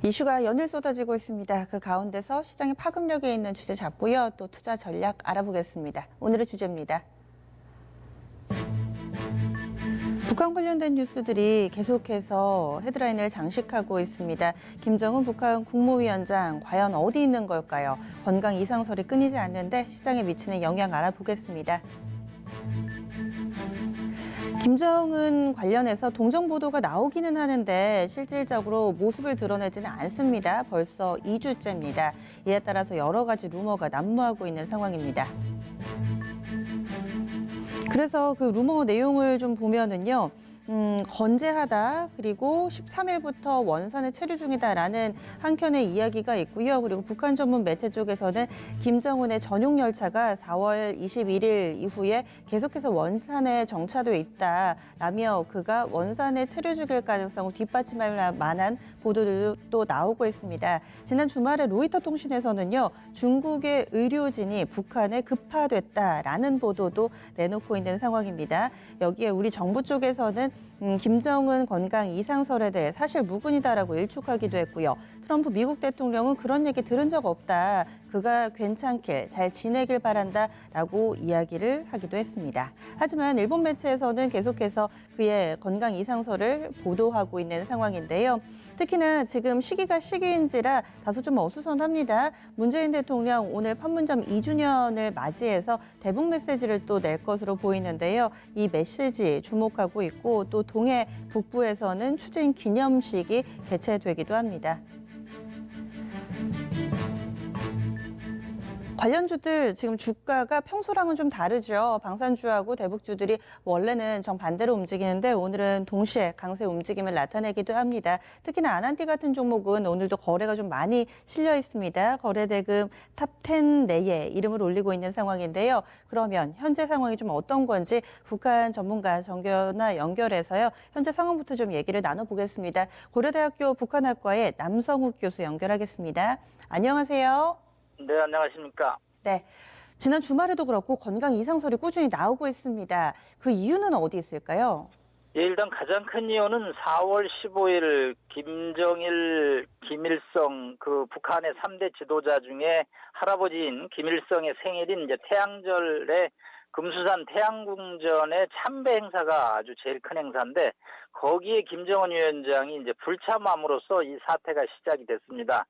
이슈가 연일 쏟아지고 있습니다. 그 가운데서 시장의 파급력에 있는 주제 잡고요. 또 투자 전략 알아보겠습니다. 오늘의 주제입니다. 북한 관련된 뉴스들이 계속해서 헤드라인을 장식하고 있습니다. 김정은 북한 국무위원장 과연 어디 있는 걸까요? 건강 이상설이 끊이지 않는데 시장에 미치는 영향 알아보겠습니다. 김정은 관련해서 동정 보도가 나오기는 하는데 실질적으로 모습을 드러내지는 않습니다. 벌써 2주째입니다. 이에 따라서 여러 가지 루머가 난무하고 있는 상황입니다. 그래서 그 루머 내용을 좀 보면은요. 건재하다, 그리고 13일부터 원산에 체류 중이다라는 한켠의 이야기가 있고요. 그리고 북한 전문 매체 쪽에서는 김정은의 전용 열차가 4월 21일 이후에 계속해서 원산에 정차돼 있다라며 그가 원산에 체류 중일 가능성을 뒷받침할 만한 보도들도 또 나오고 있습니다. 지난 주말에 로이터 통신에서는요. 중국의 의료진이 북한에 급파됐다라는 보도도 내놓고 있는 상황입니다. 여기에 우리 정부 쪽에서는 김정은 건강 이상설에 대해 사실 무근이다라고 일축하기도 했고요. 트럼프 미국 대통령은 그런 얘기 들은 적 없다. 그가 괜찮길, 잘 지내길 바란다라고 이야기를 하기도 했습니다. 하지만 일본 매체에서는 계속해서 그의 건강 이상설을 보도하고 있는 상황인데요. 특히나 지금 시기가 시기인지라 다소 좀 어수선합니다. 문재인 대통령 오늘 판문점 2주년을 맞이해서 대북 메시지를 또 낼 것으로 보이는데요. 이 메시지 주목하고 있고 또 동해 북부에서는 추진 기념식이 개최되기도 합니다. 관련주들 지금 주가가 평소랑은 좀 다르죠. 방산주하고 대북주들이 원래는 정반대로 움직이는데 오늘은 동시에 강세 움직임을 나타내기도 합니다. 특히나 아난티 같은 종목은 오늘도 거래가 좀 많이 실려 있습니다. 거래대금 탑10 내에 이름을 올리고 있는 상황인데요. 그러면 현재 상황이 좀 어떤 건지 북한 전문가 전화 연결해서요. 현재 상황부터 좀 얘기를 나눠보겠습니다. 고려대학교 북한학과의 남성욱 교수 연결하겠습니다. 안녕하세요. 네, 안녕하십니까. 네. 지난 주말에도 그렇고 건강 이상설이 꾸준히 나오고 있습니다. 그 이유는 어디 있을까요? 예, 일단 가장 큰 이유는 4월 15일 김정일, 김일성 그 북한의 3대 지도자 중에 할아버지인 김일성의 생일인 이제 태양절에 금수산 태양궁전의 참배 행사가 아주 제일 큰 행사인데 거기에 김정은 위원장이 이제 불참함으로써 이 사태가 시작이 됐습니다.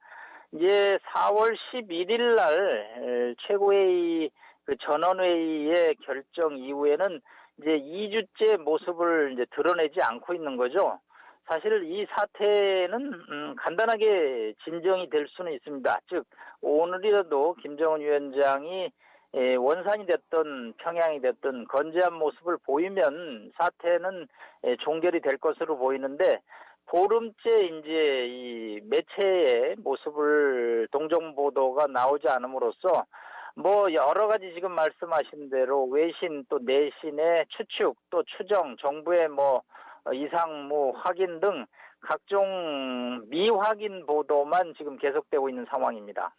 이제 4월 11일 날 최고회의 그 전원회의의 결정 이후에는 이제 2주째 모습을 이제 드러내지 않고 있는 거죠. 사실 이 사태는 간단하게 진정이 될 수는 있습니다. 즉 오늘이라도 김정은 위원장이 원산이 됐든 평양이 됐든 건재한 모습을 보이면 사태는 종결이 될 것으로 보이는데 보름째 이제 이 매체의 모습을 동정 보도가 나오지 않음으로써 뭐 여러 가지 지금 말씀하신 대로 외신 또 내신의 추측 또 추정 정부의 뭐 이상무 확인 등 각종 미확인 보도만 지금 계속되고 있는 상황입니다.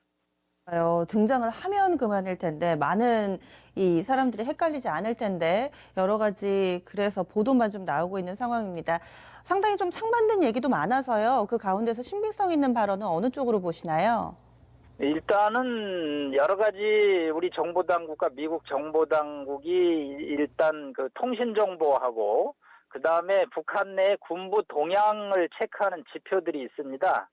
등장을 하면 그만일 텐데 많은 이 사람들이 헷갈리지 않을 텐데 여러 가지 그래서 보도만 좀 나오고 있는 상황입니다. 상당히 좀 상반된 얘기도 많아서요. 그 가운데서 신빙성 있는 발언은 어느 쪽으로 보시나요? 일단은 여러 가지 우리 정보당국과 미국 정보당국이 일단 그 통신 정보하고 그다음에 북한 내 군부 동향을 체크하는 지표들이 있습니다.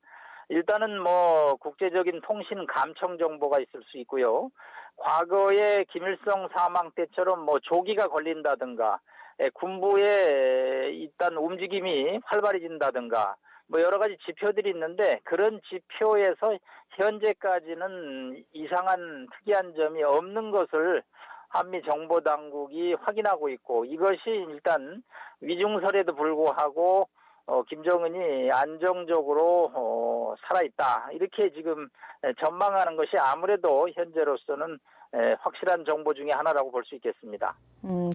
일단은 뭐 국제적인 통신 감청 정보가 있을 수 있고요. 과거에 김일성 사망 때처럼 뭐 조기가 걸린다든가 군부의 일단 움직임이 활발해진다든가 뭐 여러 가지 지표들이 있는데 그런 지표에서 현재까지는 이상한 특이한 점이 없는 것을 한미 정보당국이 확인하고 있고 이것이 일단 위중설에도 불구하고 김정은이 안정적으로 살아있다 이렇게 지금 전망하는 것이 아무래도 현재로서는 확실한 정보 중에 하나라고 볼 수 있겠습니다.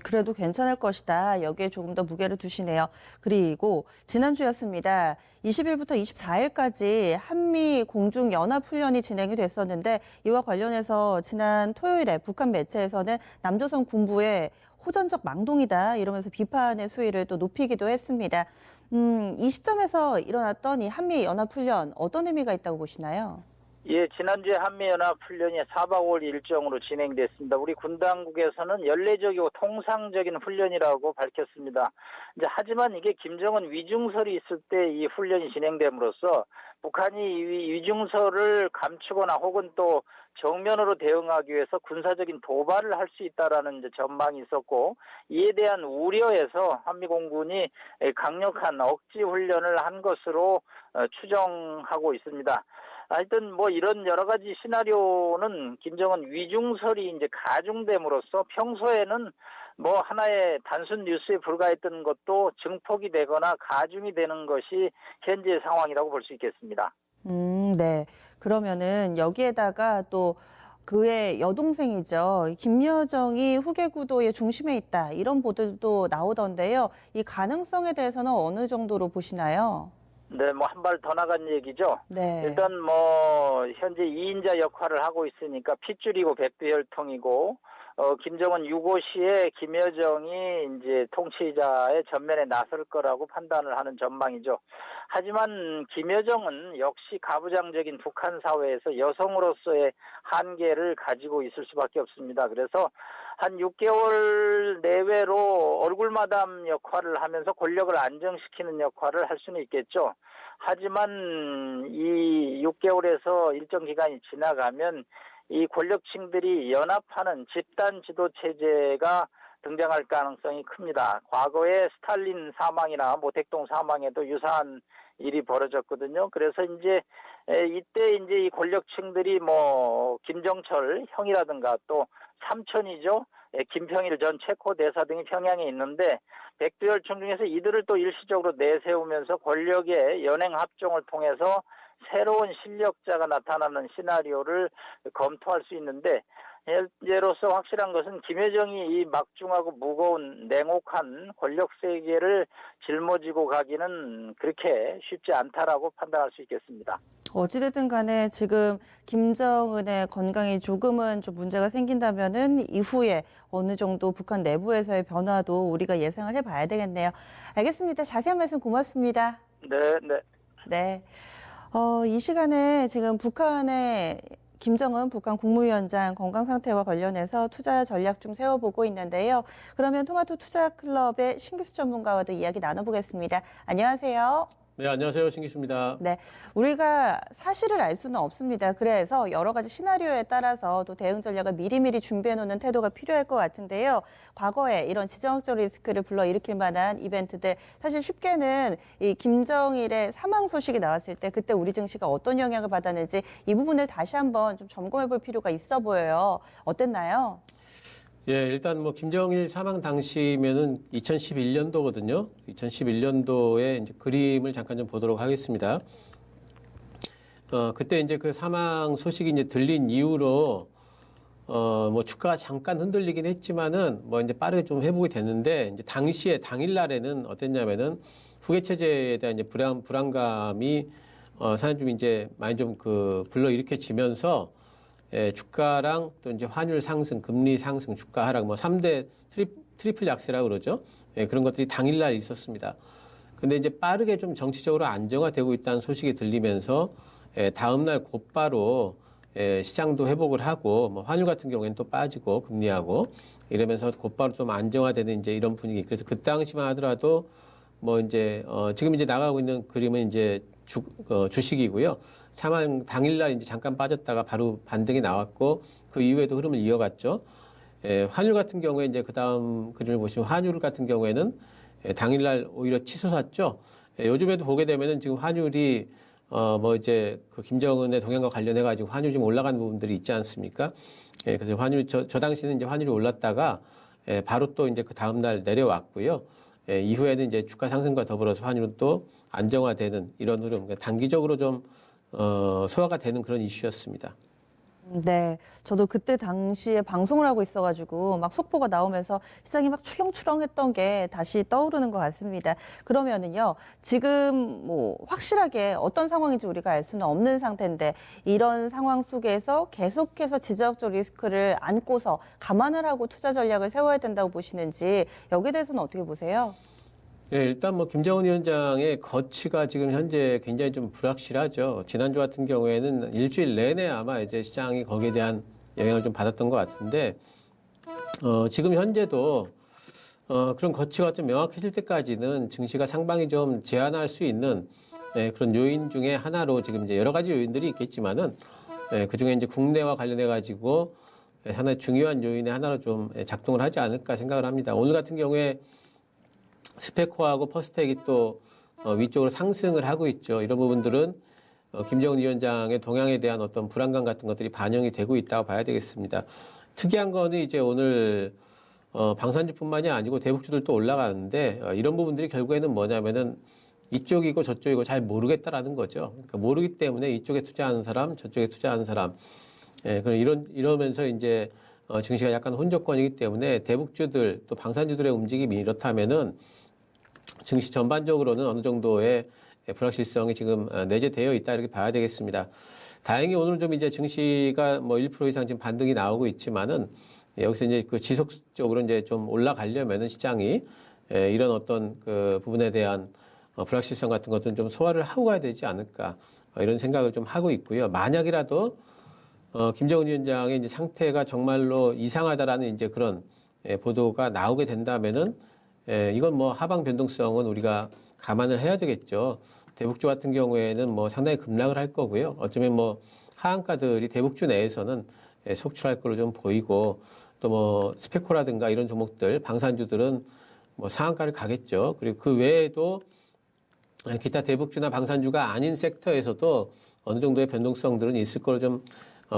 그래도 괜찮을 것이다. 여기에 조금 더 무게를 두시네요. 그리고 지난주였습니다. 20일부터 24일까지 한미 공중연합훈련이 진행이 됐었는데 이와 관련해서 지난 토요일에 북한 매체에서는 남조선 군부의 호전적 망동이다 이러면서 비판의 수위를 또 높이기도 했습니다. 이 시점에서 일어났던 이 한미 연합훈련 어떤 의미가 있다고 보시나요? 예, 지난주에 한미연합훈련이 4박 5일 일정으로 진행됐습니다. 우리 군 당국에서는 연례적이고 통상적인 훈련이라고 밝혔습니다. 이제 하지만 이게 김정은 위중설이 있을 때 이 훈련이 진행됨으로써 북한이 이 위중설을 감추거나 혹은 또 정면으로 대응하기 위해서 군사적인 도발을 할 수 있다라는 이제 전망이 있었고, 이에 대한 우려에서 한미공군이 강력한 억지 훈련을 한 것으로 추정하고 있습니다. 하여튼 뭐 이런 여러 가지 시나리오는 김정은 위중설이 이제 가중됨으로써 평소에는 뭐 하나의 단순 뉴스에 불과했던 것도 증폭이 되거나 가중이 되는 것이 현재의 상황이라고 볼 수 있겠습니다. 네. 그러면은 여기에다가 또 그의 여동생이죠. 김여정이 후계 구도의 중심에 있다. 이런 보도도 나오던데요. 이 가능성에 대해서는 어느 정도로 보시나요? 네, 뭐 한 발 더 나간 얘기죠. 네. 일단 뭐 현재 2인자 역할을 하고 있으니까 핏줄이고 백두혈통이고 김정은 유고시에 김여정이 이제 통치자의 전면에 나설 거라고 판단을 하는 전망이죠. 하지만 김여정은 역시 가부장적인 북한 사회에서 여성으로서의 한계를 가지고 있을 수밖에 없습니다. 그래서 한 6개월 내외로 얼굴마담 역할을 하면서 권력을 안정시키는 역할을 할 수는 있겠죠. 하지만 이 6개월에서 일정 기간이 지나가면 이 권력층들이 연합하는 집단 지도 체제가 등장할 가능성이 큽니다. 과거에 스탈린 사망이나 모택동 사망에도 유사한 일이 벌어졌거든요. 그래서 이제 이때 이제 이 권력층들이 뭐 김정철 형이라든가 또 삼촌이죠. 김평일 전 체코 대사 등이 평양에 있는데 백두혈통 중에서 이들을 또 일시적으로 내세우면서 권력의 연행 합종을 통해서 새로운 실력자가 나타나는 시나리오를 검토할 수 있는데, 현재로서 확실한 것은 김여정이 이 막중하고 무거운 냉혹한 권력 세계를 짊어지고 가기는 그렇게 쉽지 않다라고 판단할 수 있겠습니다. 어찌됐든 간에 지금 김정은의 건강이 조금은 좀 문제가 생긴다면은 이후에 어느 정도 북한 내부에서의 변화도 우리가 예상을 해봐야 되겠네요. 알겠습니다. 자세한 말씀 고맙습니다. 네, 네. 네. 이 시간에 지금 북한의 김정은 북한 국무위원장 건강 상태와 관련해서 투자 전략 좀 세워보고 있는데요. 그러면 토마토 투자클럽의 신기수 전문가와도 이야기 나눠보겠습니다. 안녕하세요. 네, 안녕하세요. 신기수입니다. 네, 우리가 사실을 알 수는 없습니다. 그래서 여러 가지 시나리오에 따라서 또 대응 전략을 미리미리 준비해놓는 태도가 필요할 것 같은데요. 과거에 이런 지정학적 리스크를 불러일으킬 만한 이벤트들, 사실 쉽게는 이 김정일의 사망 소식이 나왔을 때 그때 우리 증시가 어떤 영향을 받았는지 이 부분을 다시 한번 좀 점검해볼 필요가 있어 보여요. 어땠나요? 예, 일단 뭐 김정일 사망 당시면은 2011년도거든요. 2011년도에 이제 그림을 잠깐 좀 보도록 하겠습니다. 그때 이제 그 사망 소식이 이제 들린 이후로 뭐 주가가 잠깐 흔들리긴 했지만은 뭐 이제 빠르게 좀 회복이 됐는데, 이제 당시에 당일날에는 어땠냐면은 후계 체제에 대한 이제 불안감이 사람 좀 이제 많이 좀 그 불러일으켜지면서 주가랑 또 이제 환율 상승, 금리 상승, 주가 하락, 뭐 3대 트리플 약세라고 그러죠. 그런 것들이 당일날 있었습니다. 근데 이제 빠르게 좀 정치적으로 안정화되고 있다는 소식이 들리면서 다음날 곧바로 시장도 회복을 하고, 뭐 환율 같은 경우에는 또 빠지고 금리하고 이러면서 곧바로 좀 안정화되는 이제 이런 분위기. 그래서 그 당시만 하더라도 뭐 이제 지금 이제 나가고 있는 그림은 이제 주식이고요. 사망 당일날 이제 잠깐 빠졌다가 바로 반등이 나왔고, 그 이후에도 흐름을 이어갔죠. 환율 같은 경우에 이제 그 다음 그림을 보시면 환율 같은 경우에는 당일날 오히려 치솟았죠. 요즘에도 보게 되면은 지금 환율이 뭐 이제 그 김정은의 동향과 관련해 가지고 환율이 좀 올라가는 부분들이 있지 않습니까? 그래서 환율 저 당시는 이제 환율이 올랐다가 바로 또 이제 그 다음 날 내려왔고요. 이후에는 이제 주가 상승과 더불어서 환율은 또 안정화되는 이런 흐름, 그러니까 단기적으로 좀 소화가 되는 그런 이슈였습니다. 네, 저도 그때 당시에 방송을 하고 있어가지고 막 속보가 나오면서 시장이 막 출렁출렁했던 게 다시 떠오르는 것 같습니다. 그러면은요, 지금 뭐 확실하게 어떤 상황인지 우리가 알 수는 없는 상태인데 이런 상황 속에서 계속해서 지정학적 리스크를 안고서 감안을 하고 투자 전략을 세워야 된다고 보시는지 여기에 대해서는 어떻게 보세요? 예, 일단 뭐 김정은 위원장의 거취가 지금 현재 굉장히 좀 불확실하죠. 지난주 같은 경우에는 일주일 내내 아마 이제 시장이 거기에 대한 영향을 좀 받았던 것 같은데, 지금 현재도 그런 거취가 좀 명확해질 때까지는 증시가 상방이 좀 제한할 수 있는 그런 요인 중에 하나로 지금 이제 여러 가지 요인들이 있겠지만은 그 중에 이제 국내와 관련해 가지고 하나의 중요한 요인의 하나로 좀 작동을 하지 않을까 생각을 합니다. 오늘 같은 경우에 스페코하고 퍼스텍이 또 위쪽으로 상승을 하고 있죠. 이런 부분들은 김정은 위원장의 동향에 대한 어떤 불안감 같은 것들이 반영이 되고 있다고 봐야 되겠습니다. 특이한 거는 이제 오늘 방산주뿐만이 아니고 대북주들도 올라가는데 이런 부분들이 결국에는 뭐냐면은 이쪽이고 저쪽이고 잘 모르겠다라는 거죠. 그러니까 모르기 때문에 이쪽에 투자하는 사람, 저쪽에 투자하는 사람, 그럼 이러면서 이제 증시가 약간 혼조권이기 때문에 대북주들 또 방산주들의 움직임이 이렇다면은 증시 전반적으로는 어느 정도의 불확실성이 지금 내재되어 있다 이렇게 봐야 되겠습니다. 다행히 오늘 좀 이제 증시가 뭐 1% 이상 지금 반등이 나오고 있지만은 여기서 이제 그 지속적으로 이제 좀 올라가려면은 시장이 이런 어떤 그 부분에 대한 불확실성 같은 것들은 좀 소화를 하고 가야 되지 않을까 이런 생각을 좀 하고 있고요. 만약이라도 김정은 위원장의 이제 상태가 정말로 이상하다라는 이제 그런 보도가 나오게 된다면은 이건 뭐 하방 변동성은 우리가 감안을 해야 되겠죠. 대북주 같은 경우에는 뭐 상당히 급락을 할 거고요. 어쩌면 뭐 하한가들이 대북주 내에서는 속출할 걸로 좀 보이고 또 뭐 스페코라든가 이런 종목들, 방산주들은 뭐 상한가를 가겠죠. 그리고 그 외에도 기타 대북주나 방산주가 아닌 섹터에서도 어느 정도의 변동성들은 있을 걸로 좀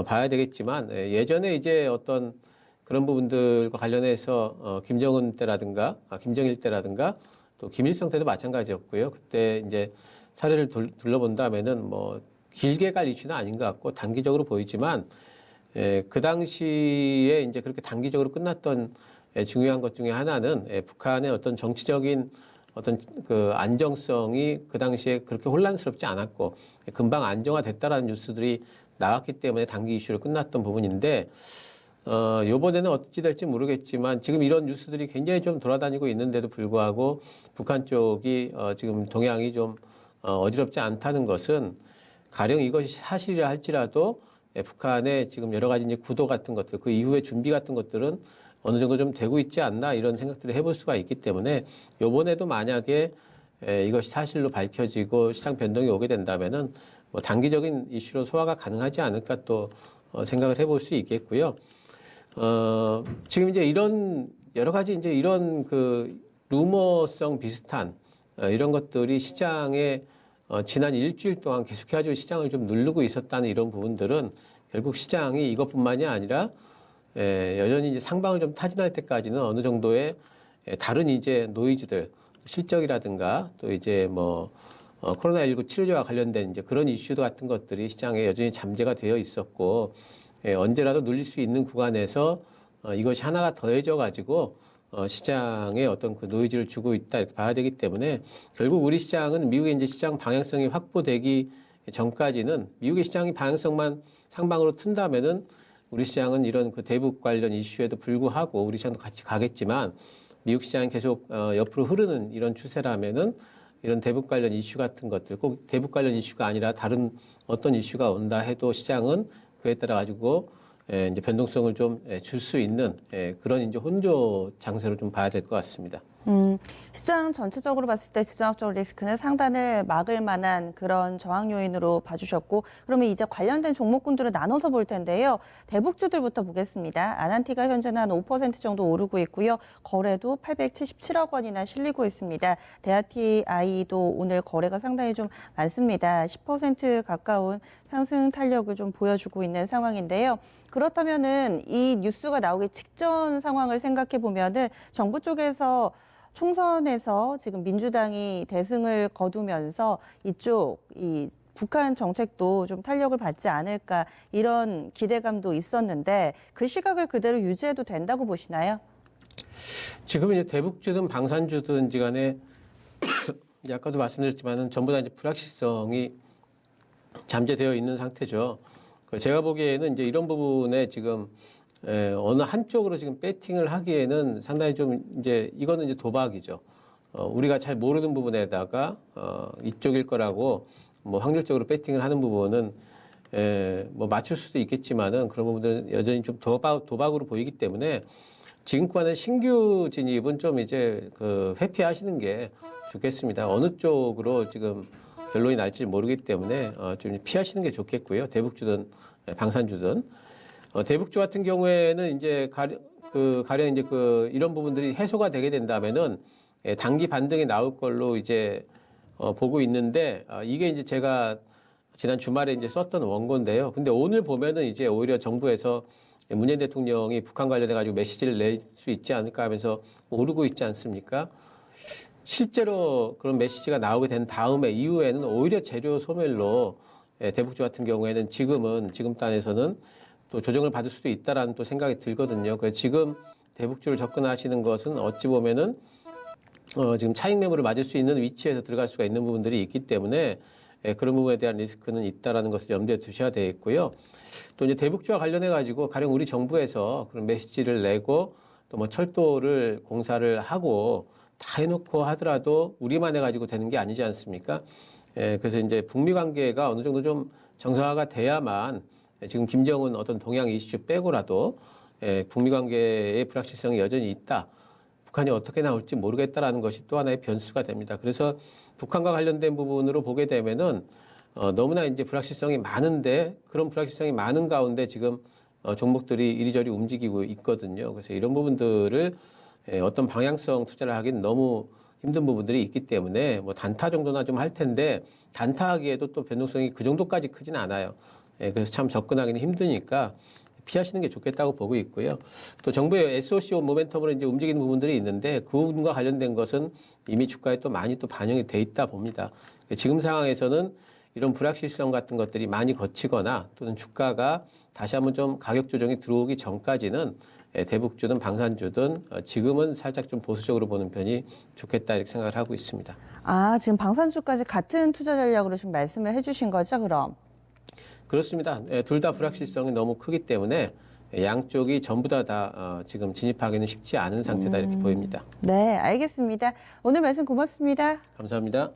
봐야 되겠지만 예전에 이제 어떤 그런 부분들과 관련해서 김정은 때라든가 김정일 때라든가 또 김일성 때도 마찬가지였고요. 그때 이제 사례를 둘러본다면은 뭐 길게 갈 이슈는 아닌 것 같고 단기적으로 보이지만 그 당시에 이제 그렇게 단기적으로 끝났던 중요한 것 중에 하나는 북한의 어떤 정치적인 어떤 그 안정성이 그 당시에 그렇게 혼란스럽지 않았고 금방 안정화됐다라는 뉴스들이 나왔기 때문에 단기 이슈로 끝났던 부분인데 요번에는 어찌 될지 모르겠지만 지금 이런 뉴스들이 굉장히 좀 돌아다니고 있는데도 불구하고 북한 쪽이 지금 동향이 좀 어지럽지 않다는 것은 가령 이것이 사실이라 할지라도 북한의 지금 여러 가지 이제 구도 같은 것들, 그 이후의 준비 같은 것들은 어느 정도 좀 되고 있지 않나 이런 생각들을 해볼 수가 있기 때문에 요번에도 만약에 이것이 사실로 밝혀지고 시장 변동이 오게 된다면은 뭐 단기적인 이슈로 소화가 가능하지 않을까 또 생각을 해볼 수 있겠고요. 지금 이제 이런 여러 가지 이제 이런 그 루머성 비슷한 이런 것들이 시장에 지난 일주일 동안 계속해가지고 시장을 좀 누르고 있었다는 이런 부분들은 결국 시장이 이것뿐만이 아니라 여전히 이제 상방을 좀 타진할 때까지는 어느 정도의 다른 이제 노이즈들 실적이라든가 또 이제 뭐 코로나19 치료제와 관련된 이제 그런 이슈 같은 것들이 시장에 여전히 잠재가 되어 있었고 언제라도 눌릴 수 있는 구간에서 이것이 하나가 더해져 가지고 시장에 어떤 그 노이즈를 주고 있다 이렇게 봐야 되기 때문에 결국 우리 시장은 미국의 이제 시장 방향성이 확보되기 전까지는 미국의 시장이 방향성만 상방으로 튼다면은 우리 시장은 이런 그 대북 관련 이슈에도 불구하고 우리 시장도 같이 가겠지만 미국 시장이 계속 옆으로 흐르는 이런 추세라면은 이런 대북 관련 이슈 같은 것들 꼭 대북 관련 이슈가 아니라 다른 어떤 이슈가 온다 해도 시장은 그에 따라 가지고 이제 변동성을 좀 줄 수 있는 그런 이제 혼조 장세로 좀 봐야 될 것 같습니다. 시장 전체적으로 봤을 때 지정학적 리스크는 상단을 막을 만한 그런 저항 요인으로 봐주셨고 그러면 이제 관련된 종목군들을 나눠서 볼 텐데요. 대북주들부터 보겠습니다. 아난티가 현재는 한 5% 정도 오르고 있고요. 거래도 877억 원이나 실리고 있습니다. 대아티아이도 오늘 거래가 상당히 좀 많습니다. 10% 가까운 상승 탄력을 좀 보여주고 있는 상황인데요. 그렇다면은 이 뉴스가 나오기 직전 상황을 생각해 보면은 정부 쪽에서 총선에서 지금 민주당이 대승을 거두면서 이쪽 이 북한 정책도 좀 탄력을 받지 않을까 이런 기대감도 있었는데 그 시각을 그대로 유지해도 된다고 보시나요? 지금은 이제 대북주든 방산주든지 간에 이제 아까도 말씀드렸지만은 전부 다 이제 불확실성이 잠재되어 있는 상태죠. 제가 보기에는 이제 이런 부분에 지금 어느 한쪽으로 지금 배팅을 하기에는 상당히 좀 이제 이거는 이제 도박이죠. 우리가 잘 모르는 부분에다가 이쪽일 거라고 뭐 확률적으로 배팅을 하는 부분은 뭐 맞출 수도 있겠지만은 그런 부분들은 여전히 좀 도박으로 보이기 때문에 지금과는 신규 진입은 좀 이제 그 회피하시는 게 좋겠습니다. 어느 쪽으로 지금 결론이 날지 모르기 때문에 좀 피하시는 게 좋겠고요. 대북주든 방산주든 대북주 같은 경우에는 이제 가령 이제 이런 부분들이 해소가 되게 된다면은 단기 반등이 나올 걸로 이제 보고 있는데 이게 이제 제가 지난 주말에 이제 썼던 원고인데요. 근데 오늘 보면은 이제 오히려 정부에서 문재인 대통령이 북한 관련해 가지고 메시지를 낼 수 있지 않을까 하면서 오르고 있지 않습니까? 실제로 그런 메시지가 나오게 된 다음에 이후에는 오히려 재료 소멸로 대북주 같은 경우에는 지금 단에서는 또 조정을 받을 수도 있다라는 또 생각이 들거든요. 그래서 지금 대북주를 접근하시는 것은 어찌 보면은 지금 차익 매물을 맞을 수 있는 위치에서 들어갈 수가 있는 부분들이 있기 때문에 그런 부분에 대한 리스크는 있다라는 것을 염두에 두셔야 되겠고요. 또 이제 대북주와 관련해 가지고 가령 우리 정부에서 그런 메시지를 내고 또 뭐 철도를 공사를 하고 다 해놓고 하더라도 우리만 해가지고 되는 게 아니지 않습니까? 그래서 이제 북미 관계가 어느 정도 좀 정상화가 돼야만 지금 김정은 어떤 동양 이슈 빼고라도 북미 관계의 불확실성이 여전히 있다. 북한이 어떻게 나올지 모르겠다라는 것이 또 하나의 변수가 됩니다. 그래서 북한과 관련된 부분으로 보게 되면은 너무나 이제 불확실성이 많은데 그런 불확실성이 많은 가운데 지금 종목들이 이리저리 움직이고 있거든요. 그래서 이런 부분들을 어떤 방향성 투자를 하기는 너무 힘든 부분들이 있기 때문에 뭐 단타 정도나 좀 할 텐데 단타하기에도 또 변동성이 그 정도까지 크진 않아요. 그래서 참 접근하기는 힘드니까 피하시는 게 좋겠다고 보고 있고요. 또 정부의 SOC 모멘텀으로 이제 움직이는 부분들이 있는데 그 부분과 관련된 것은 이미 주가에 또 많이 또 반영이 돼 있다 봅니다. 지금 상황에서는 이런 불확실성 같은 것들이 많이 거치거나 또는 주가가 다시 한번 좀 가격 조정이 들어오기 전까지는 대북주든 방산주든 지금은 살짝 좀 보수적으로 보는 편이 좋겠다 이렇게 생각을 하고 있습니다. 아, 지금 방산주까지 같은 투자 전략으로 좀 말씀을 해주신 거죠, 그럼? 그렇습니다. 둘 다 불확실성이 너무 크기 때문에 양쪽이 전부 다 지금 진입하기는 쉽지 않은 상태다 이렇게 보입니다. 네, 알겠습니다. 오늘 말씀 고맙습니다. 감사합니다.